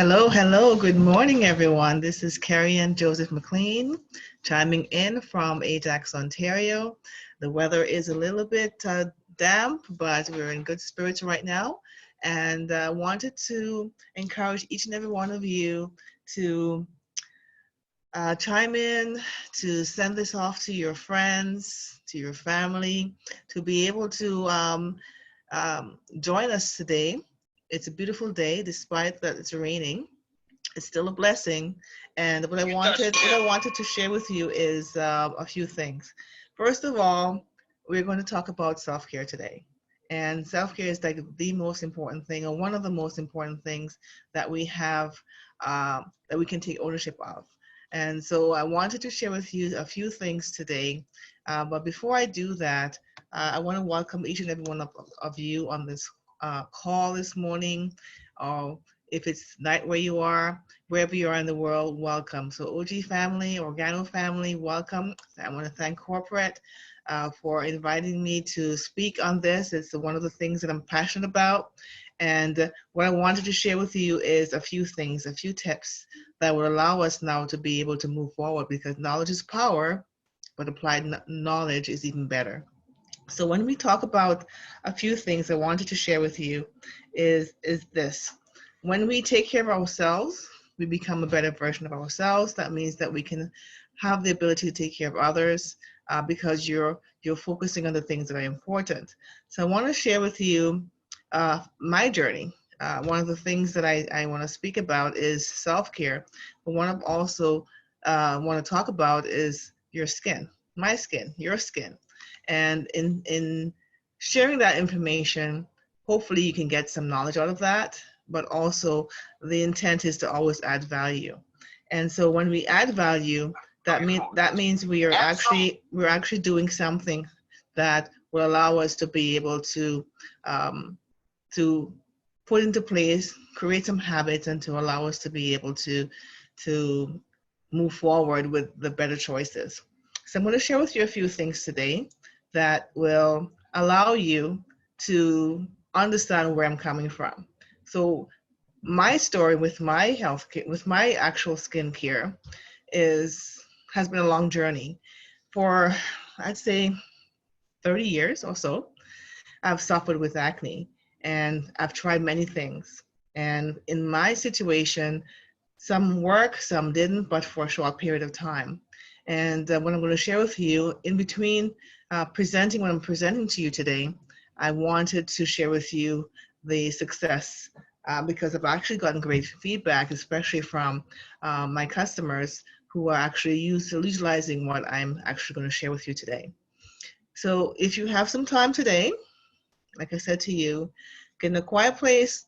Hello, hello. Good morning, everyone. This is Kerry and Joseph McLean chiming in from Ajax, Ontario. The weather is a little bit damp, but we're in good spirits right now. And I wanted to encourage each and every one of you to chime in, to send this off to your friends, to your family, to be able to join us today. It's a beautiful day, despite that it's raining. It's still a blessing. And what I wanted to share with you is a few things. First of all, we're going to talk about self-care today. And self-care is like the most important thing, or one of the most important things that we have, that we can take ownership of. And so I wanted to share with you a few things today. But before I do that, I want to welcome each and every one of you on this call this morning. Or if it's night where you are, wherever you are in the world, welcome. So OG family, Organo family, welcome. I want to thank corporate for inviting me to speak on this. It's one of the things that I'm passionate about. And what I wanted to share with you is a few things, a few tips that will allow us now to be able to move forward, because knowledge is power, but applied knowledge is even better. So when we talk about a few things I wanted to share with you is this. When we take care of ourselves, we become a better version of ourselves. That means that we can have the ability to take care of others because you're focusing on the things that are important. So I want to share with you my journey. One of the things that I want to speak about is self-care, but one of also want to talk about is your skin, my skin, your skin. And in sharing that information, hopefully you can get some knowledge out of that, but also the intent is to always add value. And so when we add value, that means we're actually doing something that will allow us to be able um, to put into place, create some habits, and to allow us to be able to move forward with the better choices. So I'm going to share with you a few things today that will allow you to understand where I'm coming from. So my story with my health care, with my actual skincare, has been a long journey. For, I'd say, 30 years or so, I've suffered with acne, and I've tried many things. And in my situation, some work, some didn't, but for a short period of time. And what I'm going to share with you in between presenting what I'm presenting to you today, I wanted to share with you the success because I've actually gotten great feedback, especially from my customers who are actually utilizing what I'm actually going to share with you today. So if you have some time today, like I said to you, get in a quiet place,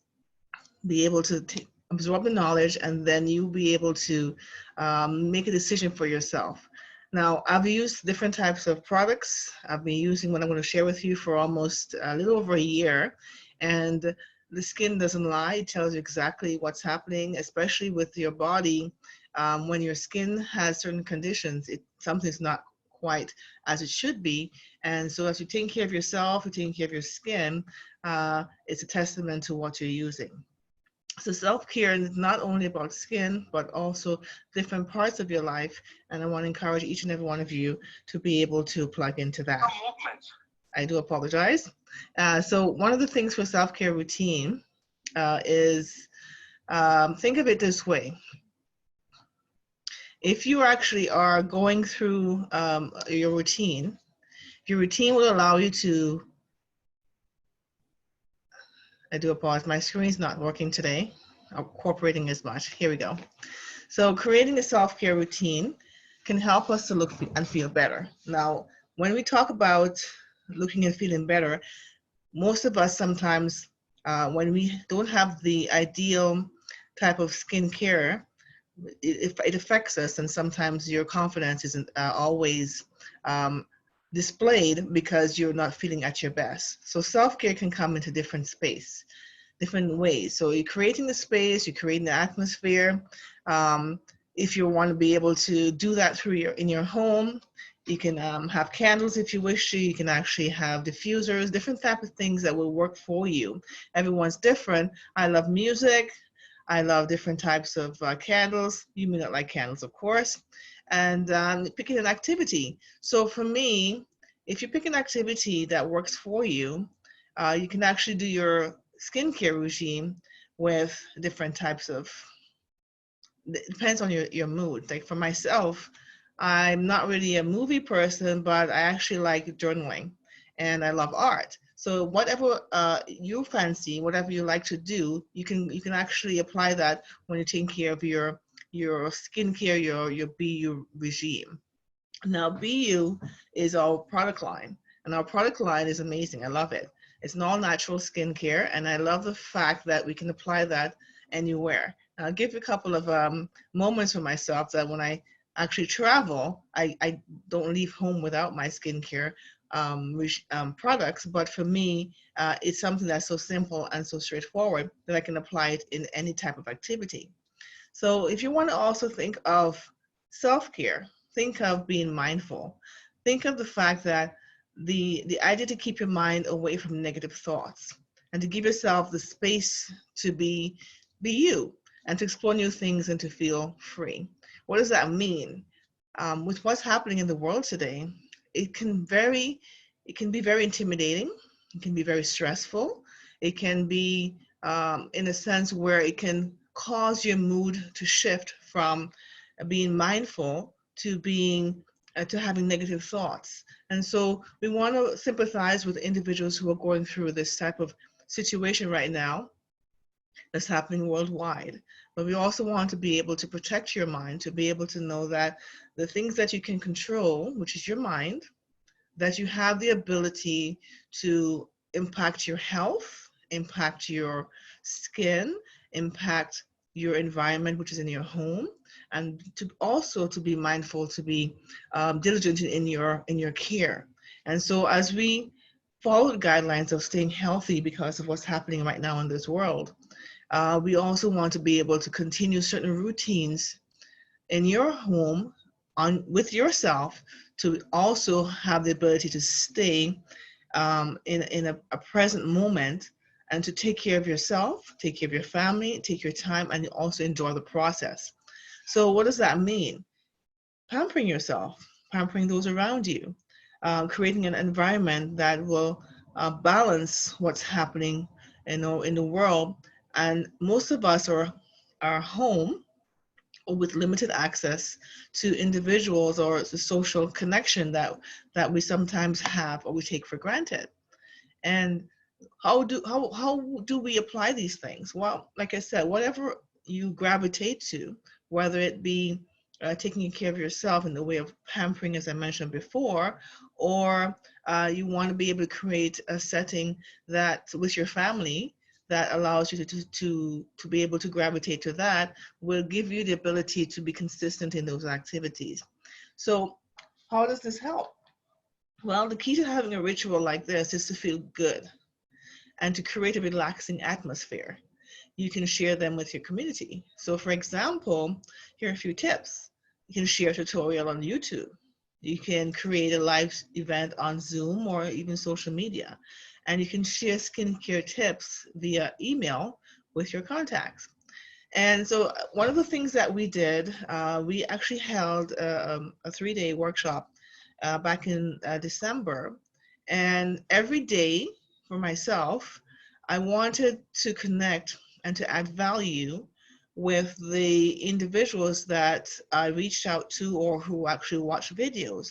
be able to absorb the knowledge, and then you'll be able to make a decision for yourself. Now, I've used different types of products. I've been using what I'm going to share with you for almost a little over a year, and the skin doesn't lie. It tells you exactly what's happening, especially with your body. When your skin has certain conditions, something's not quite as it should be. And so as you're taking care of yourself, you're taking care of your skin, it's a testament to what you're using. So self-care is not only about skin, but also different parts of your life. And I want to encourage each and every one of you to be able to plug into that. I do apologize. So one of the things for self-care routine is, think of it this way. If you actually are going through your routine will allow you to, I do apologize, my screen's not working today, or cooperating as much. Here we go. So creating a self-care routine can help us to look and feel better. Now, when we talk about looking and feeling better, most of us sometimes, when we don't have the ideal type of skincare, it affects us, and sometimes your confidence isn't always displayed because you're not feeling at your best. So self-care can come into different ways. So you're creating the space, you're creating the atmosphere. If you want to be able to do that in your home, you can have candles if you wish to. You can actually have diffusers, different type of things that will work for you. Everyone's different. I love music. I love different types of candles. You may not like candles, of course. And picking an activity. So for me, if you pick an activity that works for you, you can actually do your skincare regime with different types of, it depends on your mood. Like for myself, I'm not really a movie person, but I actually like journaling and I love art. So whatever you fancy, whatever you like to do, you can actually apply that when you're taking care of your skincare, your BU regime. Now, BU is our product line, and our product line is amazing. I love it. It's an all natural skincare, and I love the fact that we can apply that anywhere. And I'll give you a couple of moments for myself that when I actually travel, I don't leave home without my skincare products. But for me, it's something that's so simple and so straightforward that I can apply it in any type of activity. So if you want to also think of self-care, think of being mindful. Think of the fact that the idea to keep your mind away from negative thoughts and to give yourself the space to be you and to explore new things and to feel free. What does that mean? With what's happening in the world today, it can be very intimidating. It can be very stressful. It can be in a sense where it can cause your mood to shift from being mindful to being to having negative thoughts. And so we want to sympathize with individuals who are going through this type of situation right now that's happening worldwide. But we also want to be able to protect your mind, to be able to know that the things that you can control, which is your mind, that you have the ability to impact your health, impact your skin, impact your environment, which is in your home, and to also to be mindful, to be diligent in your care. And so as we follow the guidelines of staying healthy because of what's happening right now in this world, we also want to be able to continue certain routines in your home on with yourself to also have the ability to stay in a present moment and to take care of yourself, take care of your family, take your time, and also enjoy the process. So what does that mean? Pampering yourself, pampering those around you, creating an environment that will balance what's happening, in the world. And most of us are home or with limited access to individuals or the social connection that we sometimes have or we take for granted. And how do we apply these things? Well, like I said, whatever you gravitate to, whether it be taking care of yourself in the way of pampering, as I mentioned before, or you want to be able to create a setting that with your family that allows you to be able to gravitate to that, will give you the ability to be consistent in those activities. So how does this help? Well, the key to having a ritual like this is to feel good and to create a relaxing atmosphere. You can share them with your community. So for example, here are a few tips. You can share a tutorial on YouTube. You can create a live event on Zoom or even social media. And you can share skincare tips via email with your contacts. And so one of the things that we did, we actually held a 3-day workshop back in December. And every day for myself, I wanted to connect and to add value with the individuals that I reached out to or who actually watch videos.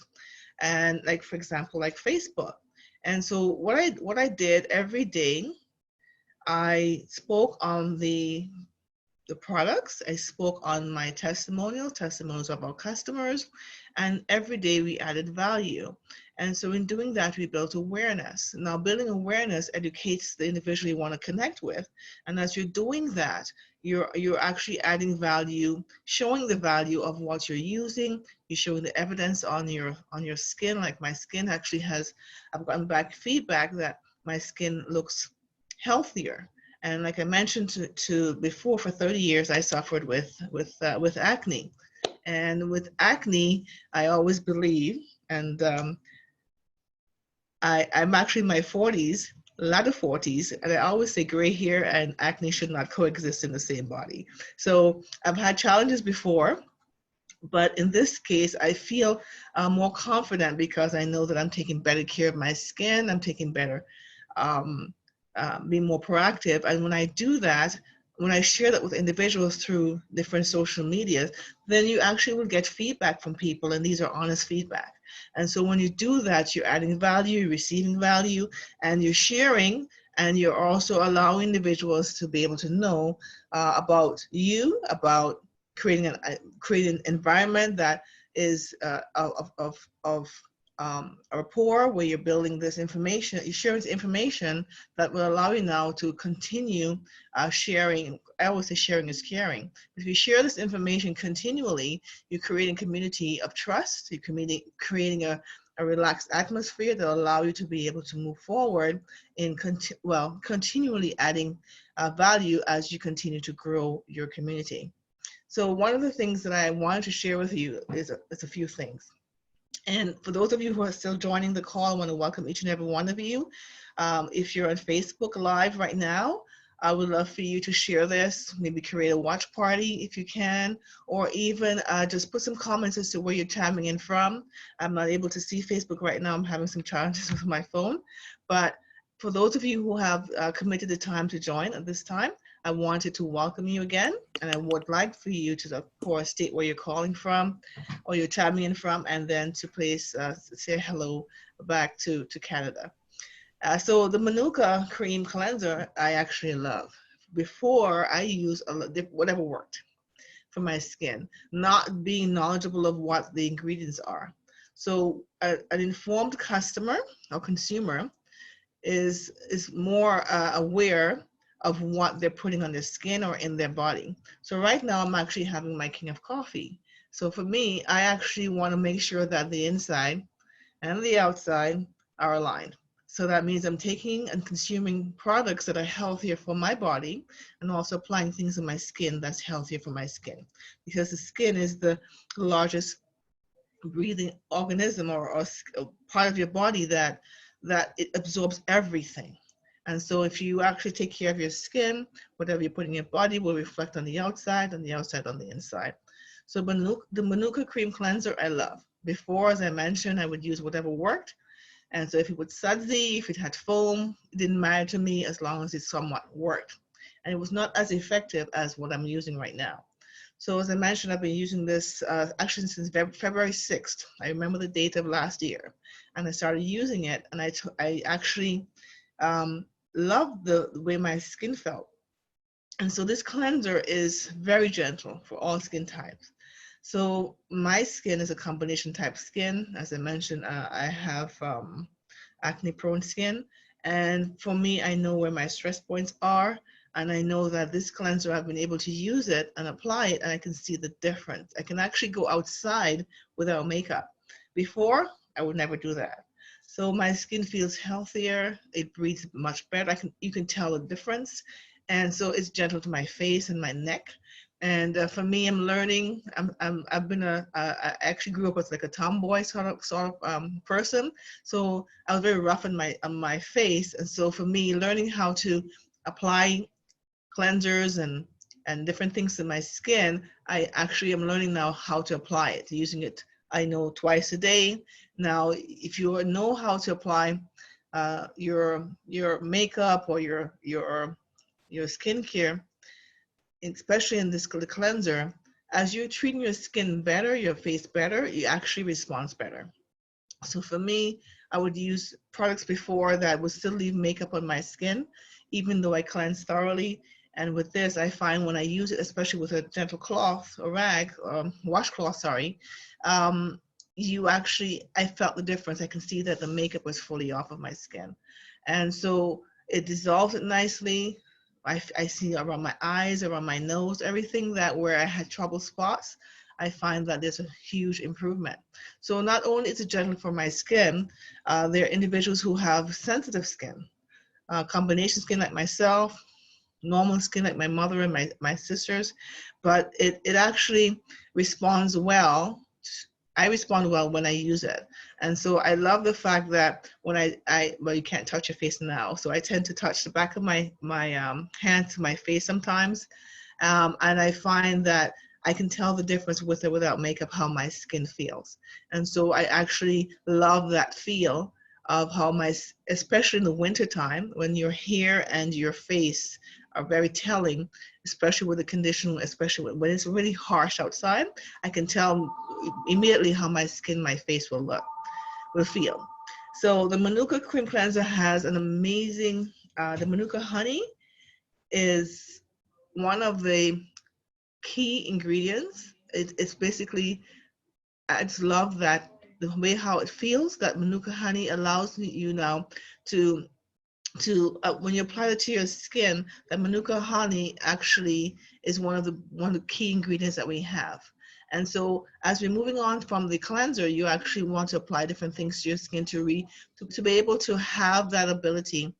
And like, for example, like Facebook. And so what I did every day, I spoke on the products. I spoke on my testimonials of our customers, and every day we added value. And so in doing that, we built awareness. Now, building awareness educates the individual you want to connect with. And as you're doing that, you're actually adding value, showing the value of what you're using. You're showing the evidence on your skin. Like my skin actually I've gotten back feedback that my skin looks healthier. And like I mentioned to before, for 30 years, I suffered with acne. And with acne, I always believe, and I'm actually in my 40s, latter 40s, and I always say gray hair and acne should not coexist in the same body. So I've had challenges before, but in this case, I feel more confident because I know that I'm taking better care of my skin. I'm taking better, um, being more proactive. And when I do that, when I share that with individuals through different social media, then you actually will get feedback from people, and these are honest feedback. And so when you do that, you're adding value, you're receiving value, and you're sharing, and you're also allowing individuals to be able to know about you, about creating an environment that is a rapport where you're building this information, you're sharing this information that will allow you now to continue sharing. I always say sharing is caring. If you share this information continually, you're creating community of trust, you're creating a relaxed atmosphere that will allow you to be able to move forward in continually adding value as you continue to grow your community. So one of the things that I wanted to share with you is a few things. And for those of you who are still joining the call, I want to welcome each and every one of you. If you're on Facebook Live right now, I would love for you to share this, maybe create a watch party if you can, or even just put some comments as to where you're chiming in from. I'm not able to see Facebook right now. I'm having some challenges with my phone. But for those of you who have committed the time to join at this time, I wanted to welcome you again. And I would like for you to, of course, state where you're calling from or you're chiming in from, and then to please say hello back to Canada. So the Manuka cream cleanser I actually love. Before I use whatever worked for my skin, not being knowledgeable of what the ingredients are. So an informed customer or consumer is more aware of what they're putting on their skin or in their body. So right now I'm actually having my king of coffee. So for me, I actually want to make sure that the inside and the outside are aligned. So that means I'm taking and consuming products that are healthier for my body and also applying things in my skin that's healthier for my skin. Because the skin is the largest breathing organism or part of your body that it absorbs everything. And so if you actually take care of your skin, whatever you put in your body will reflect on the outside and the outside on the inside. So the Manuka cream cleanser I love. Before, as I mentioned, I would use whatever worked. And so if it was sudsy, if it had foam, it didn't matter to me as long as it somewhat worked. And it was not as effective as what I'm using right now. So as I mentioned, I've been using this actually since February 6th. I remember the date of last year. And I started using it, and I actually loved the way my skin felt. And so this cleanser is very gentle for all skin types. So my skin is a combination type skin. As I mentioned, I have acne prone skin. And for me, I know where my stress points are. And I know that this cleanser, I've been able to use it and apply it, and I can see the difference. I can actually go outside without makeup. Before, I would never do that. So my skin feels healthier. It breathes much better. You can tell the difference. And so it's gentle to my face and my neck. And for me, I'm learning. I actually grew up as like a tomboy sort of person. So I was very rough on my face. And so for me, learning how to apply cleansers and different things in my skin, I actually am learning now how to apply it, using it, I know, twice a day. Now, if you know how to apply your makeup or your skincare, especially in this cleanser, as you're treating your skin better, your face better, it actually responds better. So for me, I would use products before that would still leave makeup on my skin, even though I cleanse thoroughly. And with this, I find when I use it, especially with a gentle cloth or rag, washcloth, sorry, I felt the difference. I can see that the makeup was fully off of my skin. And so it dissolves it nicely. I see around my eyes, around my nose, everything that where I had trouble spots, I find that there's a huge improvement. So not only is it gentle for my skin, there are individuals who have sensitive skin, combination skin like myself, normal skin like my mother and my sisters, but it actually responds well I respond well when I use it. And so I love the fact that when well, you can't touch your face now. So I tend to touch the back of my hand to my face sometimes. And I find that I can tell the difference with or without makeup, how my skin feels. And so I actually love that feel of how especially in the wintertime, when your hair and your face are very telling, especially with the condition, especially when it's really harsh outside, I can tell immediately how my skin, my face will feel. So the Manuka cream cleanser has an amazing, the Manuka honey is one of the key ingredients. It's basically, I just love that the way how it feels, that Manuka honey allows you now to when you apply it to your skin, the Manuka honey actually is one of the key ingredients that we have. And so as we're moving on from the cleanser, you actually want to apply different things to your skin to be able to have that ability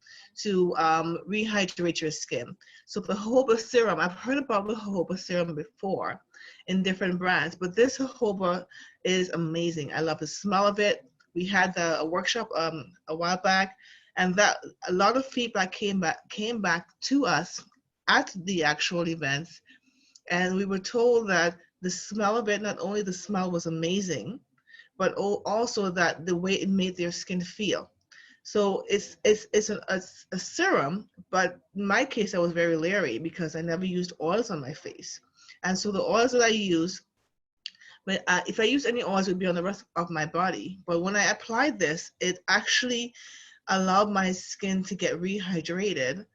to rehydrate your skin. So the jojoba serum, I've heard about the jojoba serum before in different brands, but this jojoba is amazing. I love the smell of it. We had a workshop a while back, and that a lot of feedback came back to us at the actual events, and we were told that the smell of it, not only the smell was amazing, but also that the way it made their skin feel. So it's a serum, but in my case I was very leery because I never used oils on my face, and so the oils that I use, but if I use any oils, it would be on the rest of my body. But when I applied this, it actually allowed my skin to get rehydrated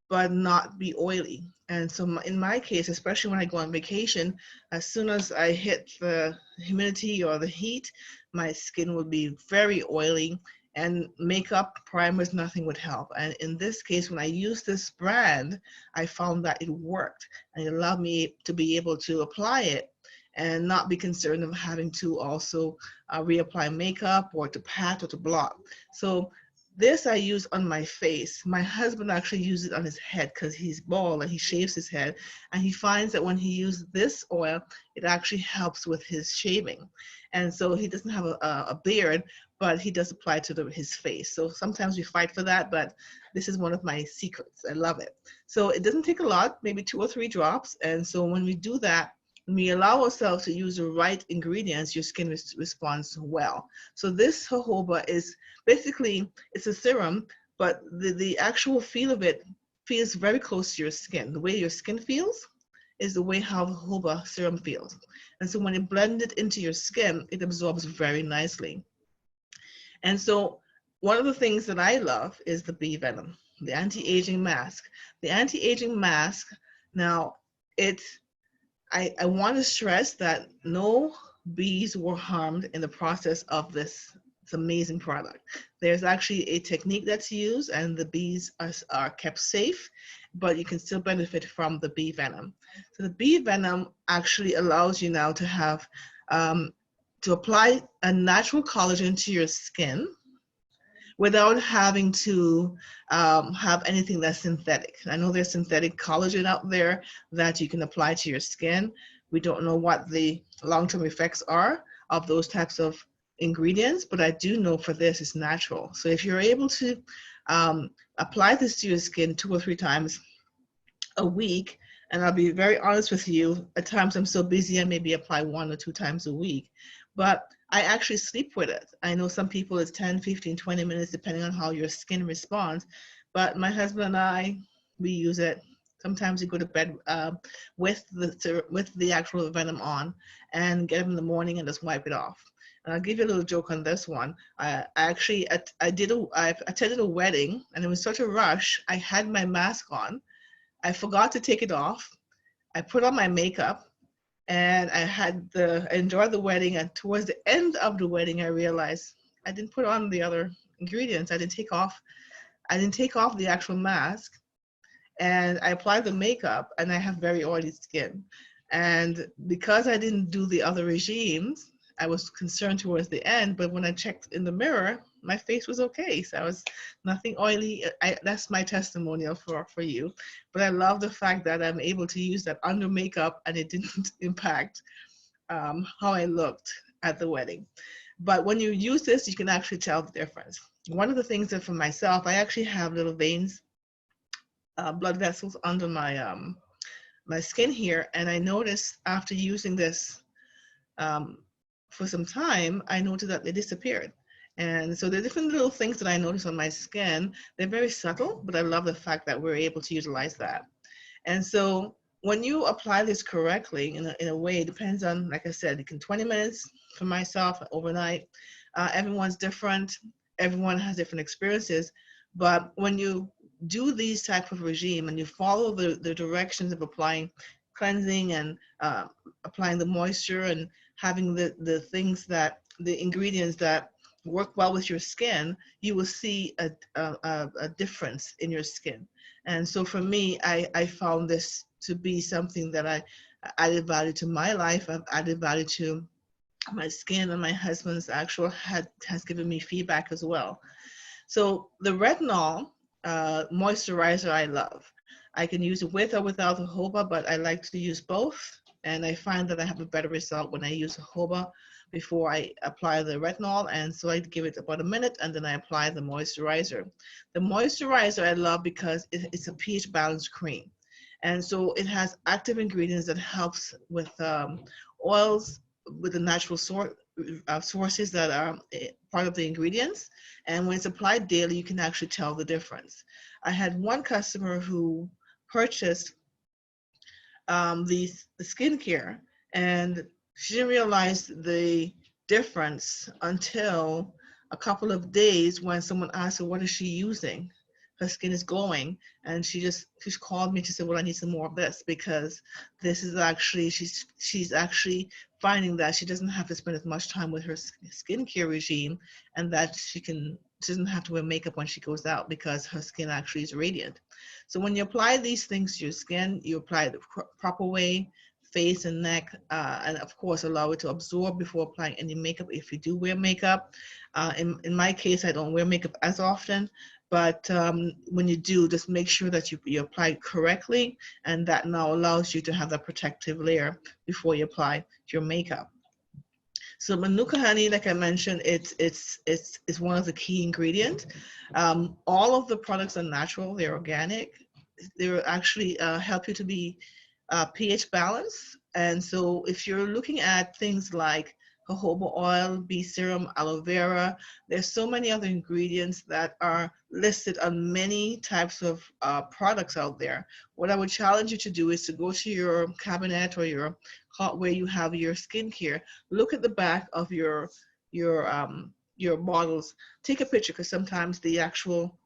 but not be oily. And so in my case, especially when I go on vacation, as soon as I hit the humidity or the heat, my skin will be very oily, and makeup, primers, nothing would help. And in this case, when I used this brand, I found that it worked, and it allowed me to be able to apply it and not be concerned of having to also reapply makeup or to pat or to block. So this I use on my face. My husband actually uses it on his head because he's bald and he shaves his head. And he finds that when he uses this oil, it actually helps with his shaving. And so he doesn't have a beard, but he does apply it to his face. So sometimes we fight for that, but this is one of my secrets. I love it. So it doesn't take a lot, maybe 2 or 3 drops. And so when we do that, when we allow ourselves to use the right ingredients, your skin responds well. So this jojoba is basically, it's a serum, but the actual feel of it feels very close to your skin. The way your skin feels is the way how the jojoba serum feels. And so when you blend it into your skin, it absorbs very nicely. And so one of the things that I love is the bee venom, the anti-aging mask. The anti-aging mask, now it's, I want to stress that no bees were harmed in the process of this amazing product. There's actually a technique that's used, and the bees are kept safe, but you can still benefit from the bee venom. So the bee venom actually allows you now to have, to apply a natural collagen to your skin without having to have anything that's synthetic. I know there's synthetic collagen out there that you can apply to your skin. We don't know what the long-term effects are of those types of ingredients, but I do know for this it's natural. So if you're able to apply this to your skin 2 or 3 times a week, and I'll be very honest with you, at times I'm so busy I maybe apply 1 or 2 times a week, but I actually sleep with it. I know some people it's 10, 15, 20 minutes depending on how your skin responds, but my husband and I, we use it. Sometimes we go to bed with the actual venom on and get it in the morning and just wipe it off. And I'll give you a little joke on this one. I attended a wedding, and it was such a rush. I had my mask on. I forgot to take it off. I put on my makeup, and I enjoyed the wedding. And towards the end of the wedding, I realized I didn't put on the other ingredients. I didn't take off the actual mask, and I applied the makeup, and I have very oily skin. And because I didn't do the other regimes, I was concerned towards the end, but when I checked in the mirror, my face was okay. So I was nothing oily. That's my testimonial for you. But I love the fact that I'm able to use that under makeup and it didn't impact how I looked. at the wedding. But when you use this, you can actually tell the difference. One of the things that for myself, I actually have little veins, blood vessels under my skin here, and I noticed after using this um, for some time, I noticed that they disappeared. And so the different little things that I notice on my skin, they're very subtle, but I love the fact that we're able to utilize that. And so when you apply this correctly in a way, it depends on, like I said, it can 20 minutes for myself overnight. Everyone's different. Everyone has different experiences. But when you do these type of regime and you follow the directions of applying cleansing and applying the moisture and having the things that, the ingredients that work well with your skin, you will see a difference in your skin. And so for me, I found this to be something that I added value to my life. I've added value to my skin, and my husband's actual has given me feedback as well. So the retinol moisturizer I love. I can use it with or without the jojoba, but I like to use both. And I find that I have a better result when I use jojoba before I apply the retinol. And so I give it about a minute and then I apply the moisturizer. The moisturizer I love because it's a pH balanced cream. And so it has active ingredients that helps with oils, with the natural sources that are part of the ingredients. And when it's applied daily, you can actually tell the difference. I had one customer who purchased the skincare, and she didn't realize the difference until a couple of days when someone asked her, what is she using? Her skin is glowing, and she called me to say, well, I need some more of this, because this is actually, she's actually finding that she doesn't have to spend as much time with her skincare regime, and that she doesn't have to wear makeup when she goes out because her skin actually is radiant. So when you apply these things to your skin, you apply it the proper way, face and neck, and of course allow it to absorb before applying any makeup if you do wear makeup. In my case, I don't wear makeup as often, but when you do, just make sure that you apply it correctly, and that now allows you to have that protective layer before you apply your makeup. So Manuka honey, like I mentioned, it's one of the key ingredients. All of the products are natural, they're organic. They actually help you to be pH balanced. And so if you're looking at things like jojoba oil, bee serum, aloe vera, there's so many other ingredients that are listed on many types of products out there. What I would challenge you to do is to go to your cabinet or your where you have your skincare, look at the back of your bottles, take a picture, because sometimes the actual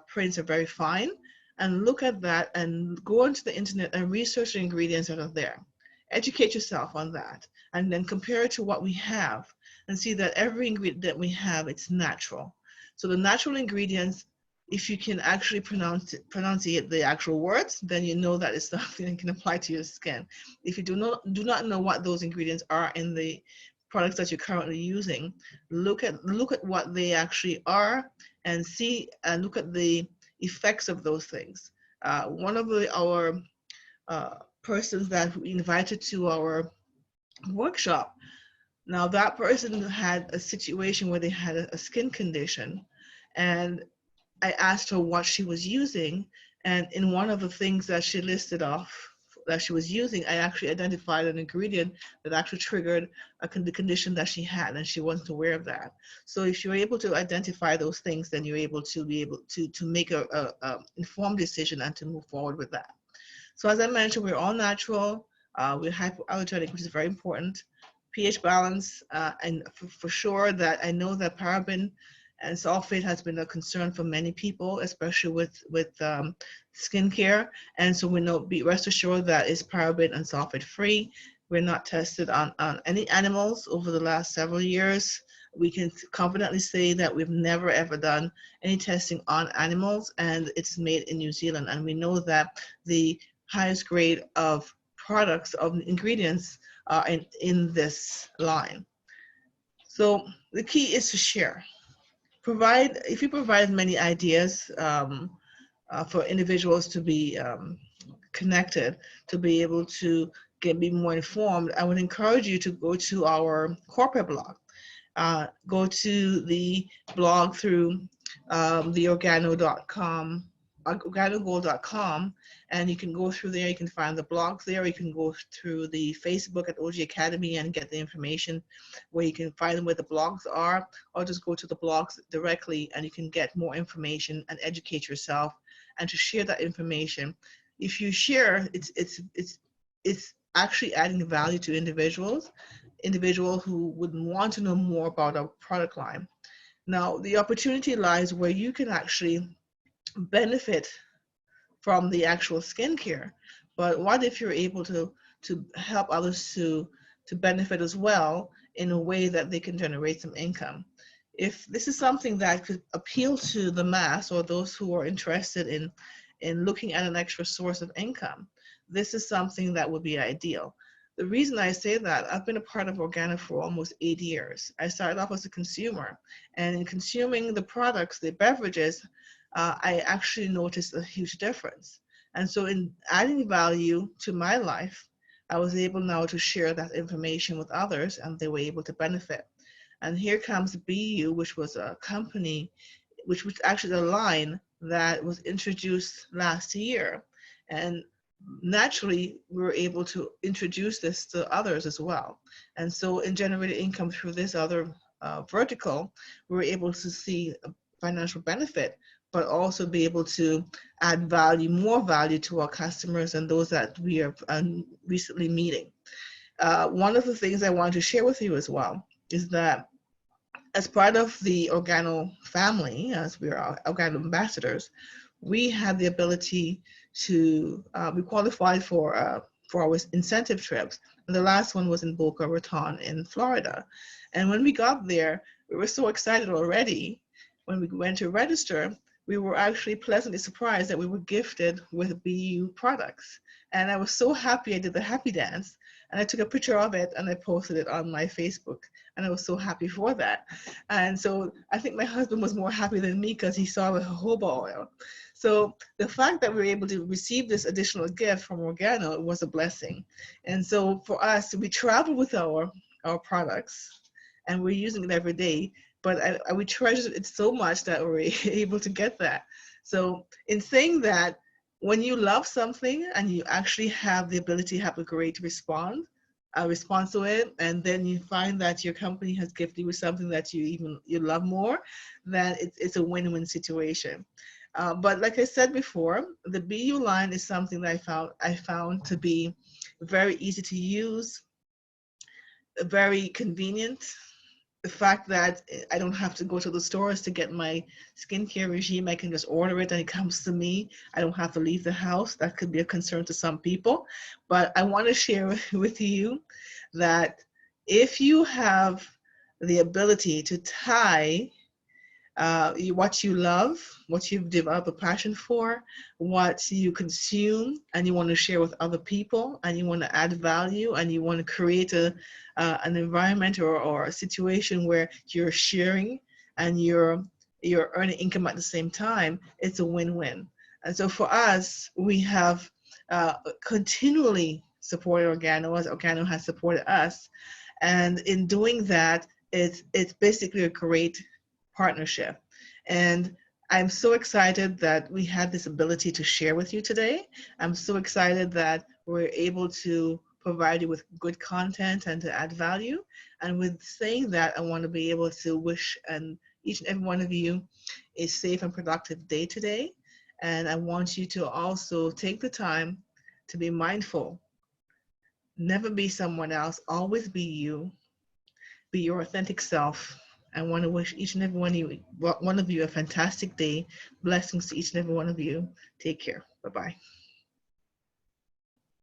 prints are very fine, and look at that and go onto the internet and research the ingredients that are there. Educate yourself on that, and then compare it to what we have and see that every ingredient that we have, it's natural. So the natural ingredients, if you can actually pronunciate the actual words, then you know that it's something that can apply to your skin. If you do not know what those ingredients are in the products that you're currently using, look at what they actually are and see and look at the effects of those things. One of our persons that we invited to our workshop, now that person had a situation where they had a skin condition, and I asked her what she was using, and in one of the things that she listed off that she was using, I actually identified an ingredient that actually triggered the condition that she had, and she wasn't aware of that. So if you're able to identify those things, then you're able to make a informed decision and to move forward with that. So as I mentioned, we're all natural. We're hypoallergenic, which is very important. pH balance, and for sure that I know that paraben and sulfate has been a concern for many people, especially with skincare. And so we know, be rest assured that it's paraben and sulfate free. We're not tested on any animals over the last several years. We can confidently say that we've never ever done any testing on animals, and it's made in New Zealand. And we know that the highest grade of products, of ingredients, are in this line. So the key is to share. If you provide many ideas for individuals to be connected, to be able to be more informed, I would encourage you to go to our corporate blog. Go to the blog through theorgano.com, organogold.com, and you can go through there. You can find the blogs there. You can go through the Facebook at OG Academy and get the information where you can find where the blogs are, or just go to the blogs directly and you can get more information and educate yourself and to share that information. If you share, it's actually adding value to individuals who would want to know more about our product line. Now, the opportunity lies where you can actually benefit from the actual skincare, but what if you're able to help others to benefit as well in a way that they can generate some income? If this is something that could appeal to the mass or those who are interested in looking at an extra source of income, this is something that would be ideal. The reason I say that, I've been a part of Organo for almost 8 years. I started off as a consumer, and in consuming the products, the beverages, I actually noticed a huge difference. And so in adding value to my life, I was able now to share that information with others, and they were able to benefit. And here comes BU, which was a company, which was actually a line that was introduced last year. And naturally, we were able to introduce this to others as well. And so in generating income through this other vertical, we were able to see a financial benefit, but also be able to add value, more value to our customers and those that we are recently meeting. One of the things I wanted to share with you as well is that as part of the Organo family, as we are Organo ambassadors, we had the ability to be qualified for our incentive trips. And the last one was in Boca Raton in Florida. And when we got there, we were so excited already. When we went to register, we were actually pleasantly surprised that we were gifted with BU products. And I was so happy. I did the happy dance, and I took a picture of it and I posted it on my Facebook. And I was so happy for that. And so I think my husband was more happy than me because he saw the jojoba oil. So the fact that we were able to receive this additional gift from Organo was a blessing. And so for us, we travel with our products and we're using it every day, but we treasure it so much that we're able to get that. So in saying that, when you love something and you actually have the ability to have a great response to it, and then you find that your company has gifted you with something that you love more, then it's a win-win situation. But like I said before, the BU line is something that I found to be very easy to use, very convenient. The fact that I don't have to go to the stores to get my skincare regime, I can just order it and it comes to me. I don't have to leave the house. That could be a concern to some people. But I want to share with you that if you have the ability to tie what you love, what you've developed a passion for, what you consume, and you want to share with other people, and you want to add value, and you want to create an environment or a situation where you're sharing and you're earning income at the same time, it's a win-win. And so for us, we have continually supported Organo as Organo has supported us. And in doing that, it's basically a great partnership. And I'm so excited that we had this ability to share with you today. I'm so excited that we're able to provide you with good content and to add value. And with saying that, I want to be able to wish each and every one of you a safe and productive day today. And I want you to also take the time to be mindful. Never be someone else, always be you. Be your authentic self. I want to wish each and every one of you a fantastic day. Blessings to each and every one of you. Take care. Bye-bye.